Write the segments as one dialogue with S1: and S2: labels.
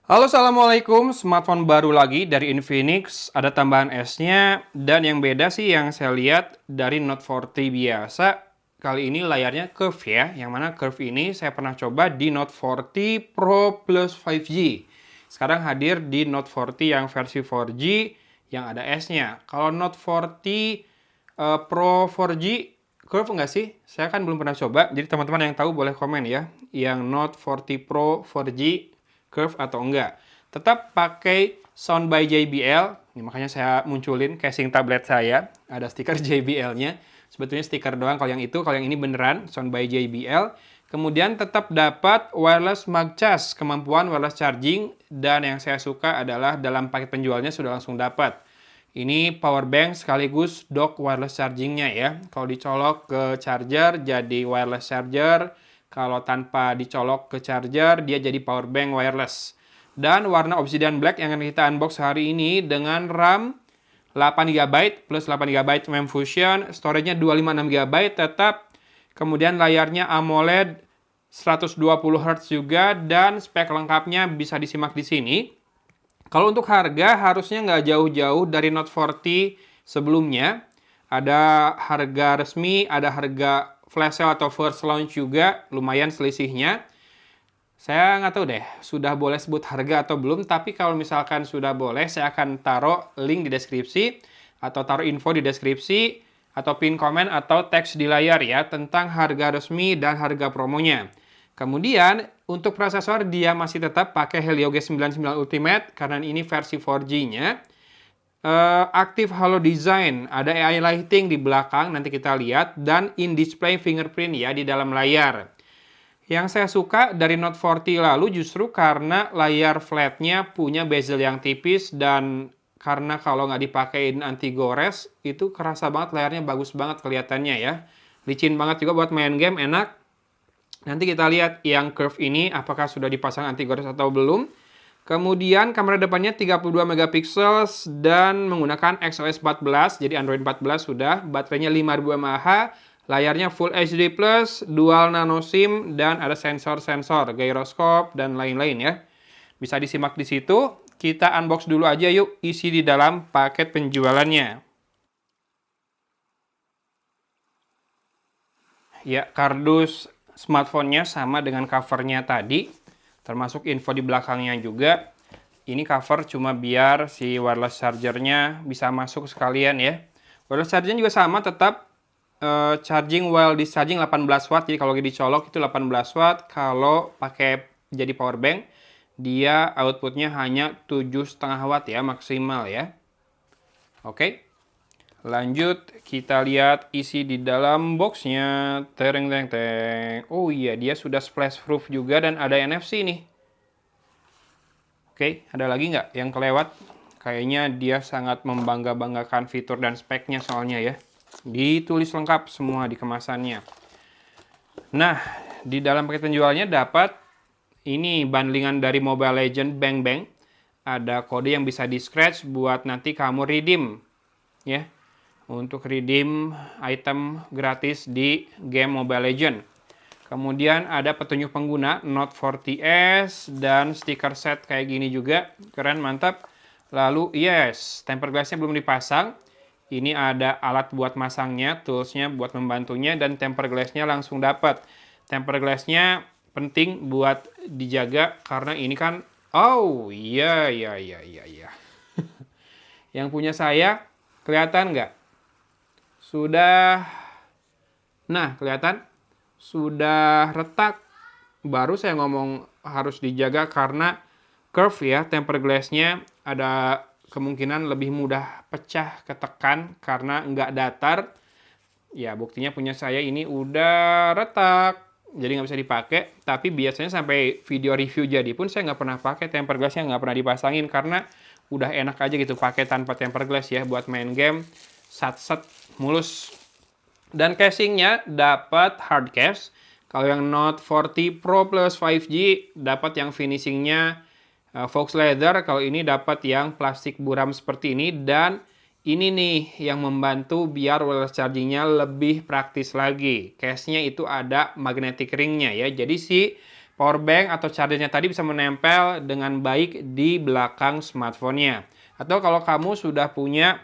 S1: Halo, assalamualaikum. Smartphone baru lagi dari Infinix. Ada tambahan S-nya. Dan yang beda sih yang saya lihat dari Note 40 biasa. Kali ini layarnya curve ya. Yang mana curve ini saya pernah coba di Note 40 Pro plus 5G. Sekarang hadir di Note 40 yang versi 4G yang ada S-nya. Kalau Note 40 Pro 4G curve nggak sih? Saya kan belum pernah coba. Jadi teman-teman yang tahu boleh komen ya. Yang Note 40 Pro 4G curve atau enggak. Tetap pakai Sound by JBL. Ini makanya saya munculin casing tablet saya. Ada stiker JBL-nya. Sebetulnya stiker doang kalau yang itu. Kalau yang ini beneran Sound by JBL. Kemudian tetap dapat wireless MagCharge, kemampuan wireless charging. Dan yang saya suka adalah dalam paket penjualnya sudah langsung dapat. Ini power bank sekaligus dock wireless chargingnya ya. Kalau dicolok ke charger jadi wireless charger. Kalau tanpa dicolok ke charger, dia jadi power bank wireless. Dan warna Obsidian Black yang akan kita unbox hari ini dengan RAM 8GB plus 8GB RAM Fusion, storage-nya 256GB tetap. Kemudian layarnya AMOLED 120Hz juga, dan spek lengkapnya bisa disimak di sini. Kalau untuk harga, harusnya nggak jauh-jauh dari Note 40 sebelumnya. Ada harga resmi, ada harga flash sale atau first launch juga, lumayan selisihnya. Saya nggak tahu deh, sudah boleh sebut harga atau belum, tapi kalau misalkan sudah boleh, saya akan taruh link di deskripsi, atau taruh info di deskripsi, atau pin komen, atau teks di layar ya, tentang harga resmi dan harga promonya. Kemudian, untuk prosesor dia masih tetap pakai Helio G99 Ultimate, karena ini versi 4G-nya. Active Halo Design, ada AI lighting di belakang, nanti kita lihat, dan in-display fingerprint ya di dalam layar. Yang saya suka dari Note 40 lalu justru karena layar flatnya punya bezel yang tipis, dan karena kalau nggak dipakein anti gores, itu kerasa banget layarnya bagus banget kelihatannya ya. Licin banget juga buat main game, enak. Nanti kita lihat yang curve ini apakah sudah dipasang anti gores atau belum. Kemudian kamera depannya 32 megapiksel dan menggunakan XOS 14, jadi Android 14 sudah. Baterainya 5000 mAh, layarnya Full HD+, dual nano SIM, dan ada sensor-sensor, gyroscope, dan lain-lain ya. Bisa disimak di situ. Kita unbox dulu aja yuk isi di dalam paket penjualannya. Ya, kardus smartphone-nya sama dengan covernya tadi. Termasuk info di belakangnya juga. Ini cover cuma biar si wireless charger-nya bisa masuk sekalian ya. Wireless charger juga sama, tetap charging while discharging 18 watt. Jadi kalau dicolok itu 18 watt. Kalau pakai jadi power bank, dia outputnya hanya 7,5 watt ya maksimal ya. Oke. Lanjut, kita lihat isi di dalam boxnya. Tereng tereng tereng. Oh iya, dia sudah splash proof juga dan ada NFC nih. Oke, ada lagi nggak yang kelewat? Kayaknya dia sangat membangga-banggakan fitur dan speknya soalnya ya. Ditulis lengkap semua di kemasannya. Nah, di dalam paket penjualnya dapat ini bundlingan dari Mobile Legends Bang Bang. Ada kode yang bisa di-scratch buat nanti kamu redeem ya. Untuk redeem item gratis di game Mobile Legends. Kemudian ada petunjuk pengguna Note 40S dan stiker set kayak gini juga. Keren, mantap. Lalu yes, tempered glass-nya belum dipasang. Ini ada alat buat masangnya, toolsnya buat membantunya, dan tempered glass-nya langsung dapat. Tempered glass-nya penting buat dijaga karena ini kan, oh iya. Yang punya saya, kelihatan nggak? Sudah, nah kelihatan sudah retak. Baru saya ngomong harus dijaga karena curve ya, tempered glass-nya ada kemungkinan lebih mudah pecah, ketekan karena nggak datar. Ya buktinya punya saya ini udah retak, jadi nggak bisa dipakai. Tapi biasanya sampai video review jadi pun saya nggak pernah pakai tempered glass-nya, nggak pernah dipasangin karena udah enak aja gitu pakai tanpa tempered glass ya buat main game. Sat-sat mulus. Dan casingnya dapat hard case. Kalau yang Note 40 Pro plus 5G dapat yang finishingnya Fox leather. Kalau ini dapat yang plastik buram seperti ini. Dan ini nih yang membantu biar wireless chargingnya lebih praktis lagi. Case-nya itu ada magnetic ring-nya ya. Jadi si power bank atau chargernya tadi bisa menempel dengan baik di belakang smartphone-nya. Atau kalau kamu sudah punya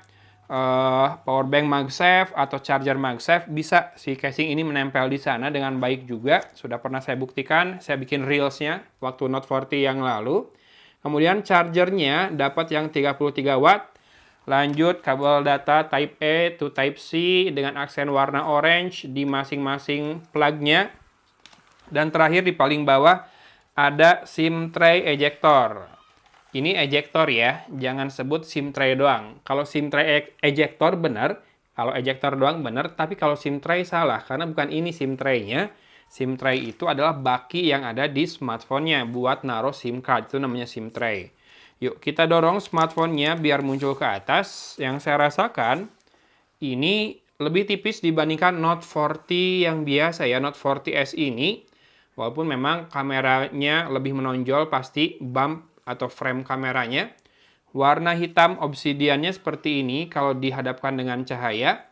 S1: power bank MagSafe atau charger MagSafe, bisa si casing ini menempel di sana dengan baik juga. Sudah pernah saya buktikan, saya bikin reelsnya waktu Note 40 yang lalu. Kemudian chargernya dapat yang 33 watt. Lanjut kabel data Type A to Type C dengan aksen warna orange di masing-masing plug-nya. Dan terakhir di paling bawah ada SIM tray ejector. Ini ejector ya, jangan sebut SIM tray doang. Kalau SIM tray ejector benar, kalau ejector doang benar, tapi kalau SIM tray salah karena bukan ini SIM tray-nya. SIM tray itu adalah baki yang ada di smartphone-nya buat naruh SIM card, itu namanya SIM tray. Yuk, kita dorong smartphone-nya biar muncul ke atas. Yang saya rasakan, ini lebih tipis dibandingkan Note 40 yang biasa ya, Note 40S ini. Walaupun memang kameranya lebih menonjol, pasti bump atau frame kameranya. Warna hitam obsidiannya seperti ini kalau dihadapkan dengan cahaya.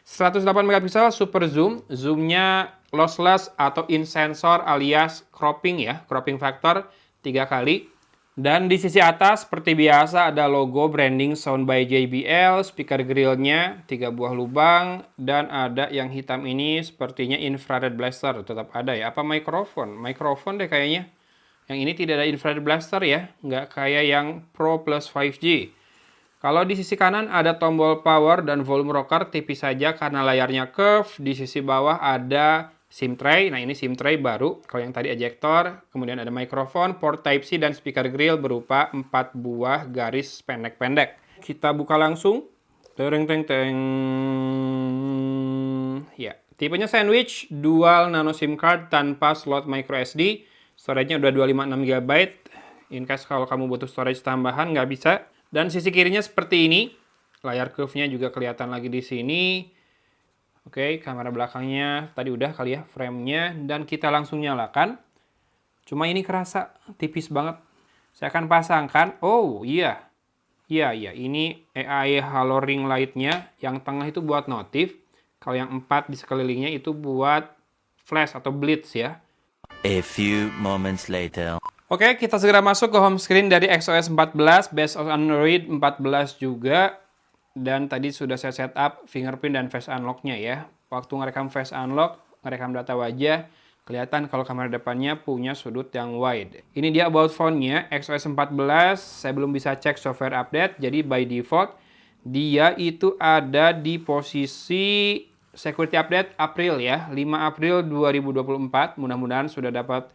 S1: 108 megapiksel super zoom, zoomnya lossless atau in sensor alias cropping ya, cropping factor 3 kali. Dan di sisi atas seperti biasa ada logo branding Sound by JBL, speaker grillnya 3 buah lubang, dan ada yang hitam ini sepertinya infrared blaster, tetap ada ya. Apa mikrofon? Mikrofon deh kayaknya. Yang ini tidak ada infrared blaster ya, nggak kayak yang Pro Plus 5G. Kalau di sisi kanan ada tombol power dan volume rocker tipis saja karena layarnya curve. Di sisi bawah ada SIM tray. Nah, ini SIM tray baru. Kalau yang tadi ejector, kemudian ada mikrofon, port Type-C, dan speaker grill berupa 4 buah garis pendek-pendek. Kita buka langsung. Teng teng teng. Ya, tipenya sandwich, dual nano SIM card tanpa slot micro SD. Storage-nya udah 256 GB. In case kalau kamu butuh storage tambahan, nggak bisa. Dan sisi kirinya seperti ini. Layar curve-nya juga kelihatan lagi di sini. Oke, kamera belakangnya tadi udah kali ya frame-nya, dan kita langsung nyalakan. Cuma ini kerasa tipis banget. Saya akan pasangkan. Oh iya, ini AI Halo Ring Light-nya. Yang tengah itu buat notif. Kalau yang 4 di sekelilingnya itu buat flash atau blitz ya.
S2: A few moments later.
S1: Oke, kita segera masuk ke home screen dari XOS 14, based on Android 14 juga. Dan tadi sudah saya setup fingerprint dan face unlock-nya ya. Waktu ngerekam face unlock, ngerekam data wajah, kelihatan kalau kamera depannya punya sudut yang wide. Ini dia about phone-nya, XOS 14. Saya belum bisa cek software update, jadi by default dia itu ada di posisi security update April ya, 5 April 2024. Mudah-mudahan sudah dapat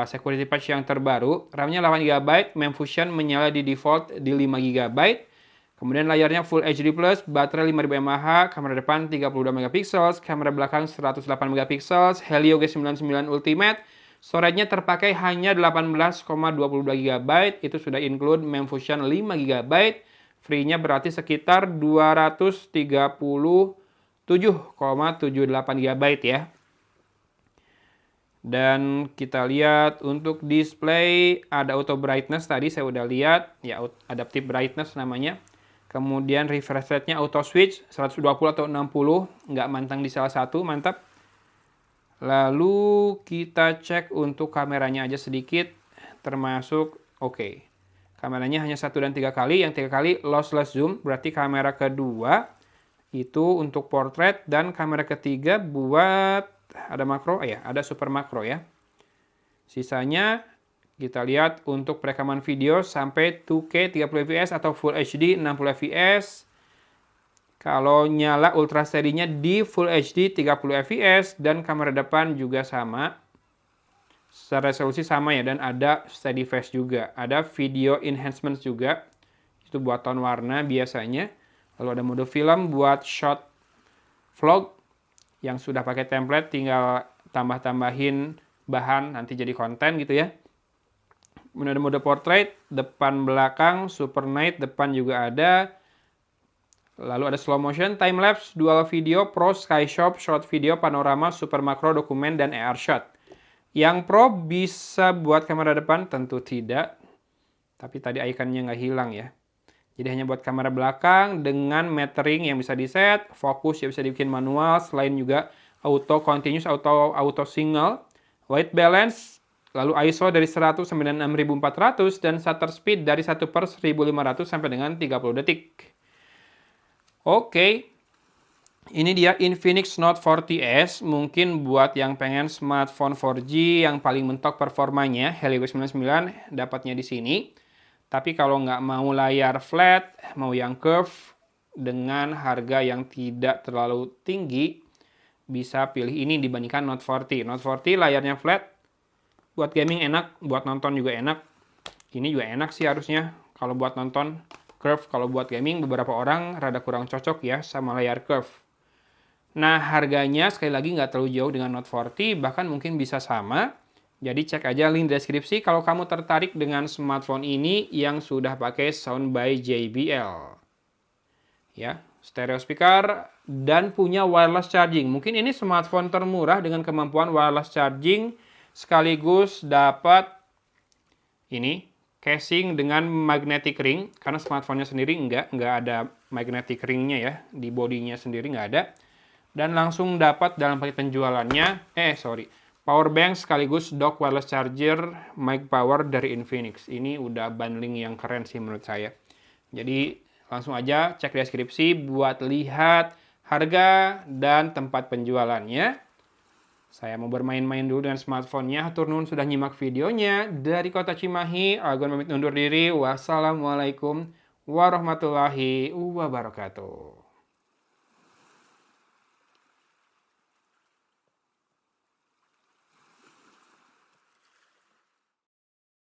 S1: security patch yang terbaru. RAM-nya 8 GB, Memfusion menyala di default di 5 GB. Kemudian layarnya Full HD+, baterai 5000 mAh, kamera depan 32 megapiksel, kamera belakang 108 megapiksel, Helio G99 Ultimate. Storage-nya terpakai hanya 18,22 GB, itu sudah include Memfusion 5 GB. Free-nya berarti sekitar 237,78 GB ya. Dan kita lihat untuk display ada auto brightness, tadi saya udah lihat ya, adaptive brightness namanya. Kemudian refresh rate-nya auto switch 120 atau 60, nggak mantang di salah satu, mantap. Lalu kita cek untuk kameranya aja sedikit, termasuk oke. Kameranya hanya 1 dan 3 kali, yang 3 kali lossless zoom, berarti kamera kedua itu untuk portrait, dan kamera ketiga buat ada makro, ya ada super makro ya. Sisanya kita lihat untuk perekaman video sampai 2K 30 fps atau Full HD 60 fps. Kalau nyala ultra steady-nya di Full HD 30 fps, dan kamera depan juga sama. Secara resolusi sama ya, dan ada steady face juga. Ada video enhancement juga. Itu buat tone warna biasanya. Lalu ada mode film buat shot vlog yang sudah pakai template, tinggal tambah-tambahin bahan nanti jadi konten gitu ya. Kemudian ada mode portrait, depan belakang, super night, depan juga ada. Lalu ada slow motion, time lapse, dual video, pro, sky shot, short video, panorama, super makro, dokumen, dan AR shot. Yang pro bisa buat kamera depan? Tentu tidak. Tapi tadi ikonnya nggak hilang ya. Jadi hanya buat kamera belakang dengan metering yang bisa di-set, fokus ya bisa dibikin manual, selain juga auto continuous, auto single. White balance, lalu ISO dari 100 sampai dengan 6400 dan shutter speed dari 1/1500 sampai dengan 30 detik. Oke. Ini dia Infinix Note 40S, mungkin buat yang pengen smartphone 4G yang paling mentok performanya, Helio G99 dapatnya di sini. Tapi kalau nggak mau layar flat, mau yang curve dengan harga yang tidak terlalu tinggi, bisa pilih ini dibandingkan Note 40. Note 40 layarnya flat, buat gaming enak, buat nonton juga enak. Ini juga enak sih harusnya kalau buat nonton. Curve kalau buat gaming beberapa orang rada kurang cocok ya sama layar curve. Nah, harganya sekali lagi nggak terlalu jauh dengan Note 40, bahkan mungkin bisa sama. Jadi cek aja link deskripsi kalau kamu tertarik dengan smartphone ini yang sudah pakai sound by JBL. Ya, stereo speaker dan punya wireless charging. Mungkin ini smartphone termurah dengan kemampuan wireless charging sekaligus dapat ini casing dengan magnetic ring karena smartphone-nya sendiri nggak ada magnetic ring-nya ya, di bodinya sendiri nggak ada. Dan langsung dapat dalam paket penjualannya, power bank sekaligus dock wireless charger mic power dari Infinix. Ini udah bundling yang keren sih menurut saya. Jadi langsung aja cek deskripsi buat lihat harga dan tempat penjualannya. Saya mau bermain-main dulu dengan smartphone-nya. Hatur nuhun sudah nyimak videonya. Dari Kota Cimahi, Agon pamit undur diri. Wassalamualaikum warahmatullahi wabarakatuh.